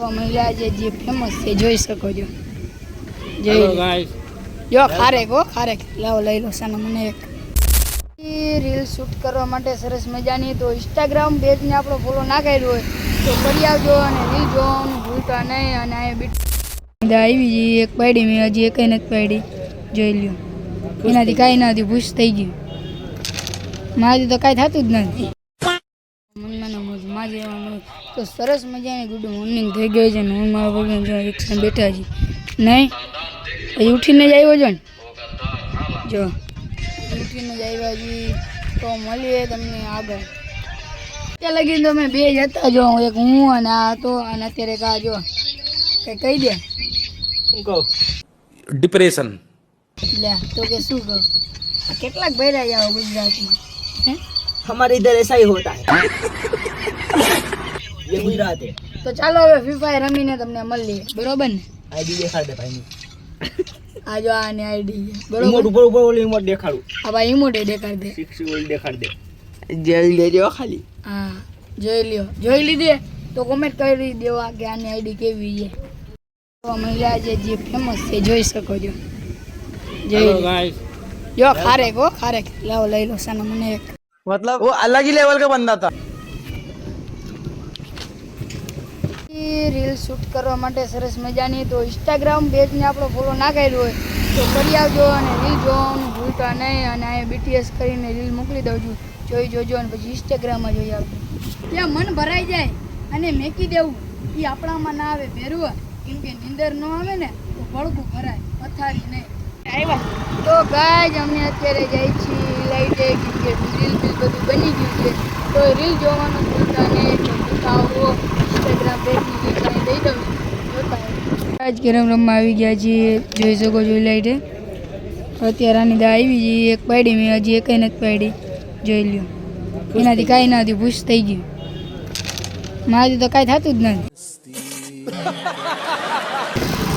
મહિલા જે ફેમસ છે જોઈ શકો છો. હેલો ગાઈસ, જો ખારેક લાવો લઈ લો સાનો મને એક રીલ શૂટ કરવા માટે સરસ મજાની. તો ઇન્સ્ટાગ્રામ પેજને આપણો ફોલો ના કર્યો હોય તો કરી આવજો અને રીલ જોવાનું ભૂલતા નહીં. અને આ બીટ આવી એક પાડી મેં હજી એક નથી પાડી, જોઈ લ્યો. એનાથી કાંઈ નથી, ભૂસ થઈ ગયું. મારાથી તો કાંઈ થતું જ નથી. તો સરસ મજાની ગુડ મોર્નિંગ થઈ ગઈ છે ને હું મારા ભગવાન રિક્ષા બેઠા છીએ. નહીં હજી ઉઠીને જ આવ્યો છો ને, જો ઉઠીને જ આવ્યા છીએ. તો મળીએ તમને આગળ. ત્યાં લગીને તો મેં બે જ હતા, જો એક હું અને આ હતો. અને અત્યારે કા જો કંઈ કહી દે શું કહું, ડિપ્રેશન. લે તો કે શું કહું, કેટલાક ભર્યા જાઓ ગુજરાતમાં હે? हमारे इधर ऐसा ही होता है ये गुजरात है. તો ચાલો હવે ફ્રી ફાયર રમીને તમને મળીએ, બરોબર ને? आईडी दिखा दे भाई. આ જો આની આઈડી रिमोट બરોબર. ऊपर ऊपर वाली रिमोट दिखाड़ू. આ ભાઈ ઇમોટે દેખાડ દે. 6 वोल्ट दिखा दे. जेल दे जो खाली. હા જોઈ લ્યો, જોઈ લીધે તો કોમેન્ટ કરી દેવા કે આની આઈડી કેવી છે. તો મહિલા જે ફેમસ છે જોઈ શકો છો. હેલો ગાઈસ, જો ખારેક લાવો લઈ લો સાનો મને એક. मतलब वो अलग ही लेवल का बंदा था. રીલ શૂટ કરવા માટે સરસ મજાની. તો ઇન્સ્ટાગ્રામ પેજને આપણો ફોલો ના કર્યો હોય તો કરી આવજો અને રીલ જોવાનું ભૂલતા નહીં. અને આ બીટીએસ કરીને રીલ મોકલી દઉં છું, જોઈ જોજો અને પછી ઇન્સ્ટાગ્રામમાં જોઈ આવજો. ત્યાં મન ભરાઈ જાય અને મેકી દેવું એ આપણામાં ના આવે ભેરવા, કેમ કે નીંદર ન આવે ને તો ભળકું ભરાય, પથારી નહીં આવ્યા. તો ગાય અમે અત્યારે જાય છીએ લાઈટે, કેમ કે રીલ બધું બની ગયું છે. તો રીલ જોવાનું ભૂલતા નહીં. તો આવો ઇન્સ્ટાગ્રામ પેજની લિંક અહીં દઈ દઉં છું, જોતા આજ કેરમ રમવા આવી ગયા છીએ, જોઈ શકો છો લાઈટે. અત્યારે આની દા આવી જઈએ એક પાડી મેં હજી એક નથી પાડી, જોઈ લ્યો. એનાથી કાંઈ નથી, ભૂસ થઈ ગયું. મારાથી તો કાંઈ થતું જ નથી.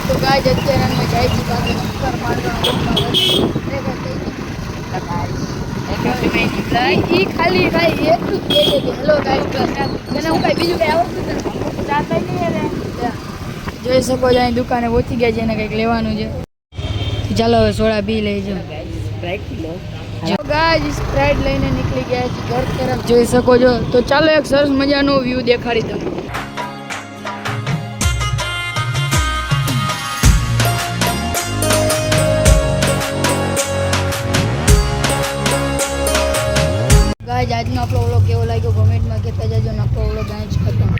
તો ગાય અત્યારે અમે જાય છે પાસે નમસ્કાર મારવાનો ખાલી ભાઈ એટલું જ કહે છે કે હેલો ગાઈસ, એને હું કાંઈ બીજું કાંઈ આવડતું નથી. જોઈ શકો છો અહીં દુકાને પહોંચી ગયા છે, એને કંઈક લેવાનું છે. ચાલો હવે સોડા પી લેજો. જો ગાય સ્પ્રાઇટ લઈને નીકળી ગયા છે ઘર તરફ, જોઈ શકો છો. તો ચાલો એક સરસ મજાનો વ્યૂ દેખાડી દઉં. ગાય આજનો આપણો ઓલો કેવો લાગ્યો કોમેન્ટમાં કહેતા જજો. આપણો ઓલો ગાય જ ખતમ.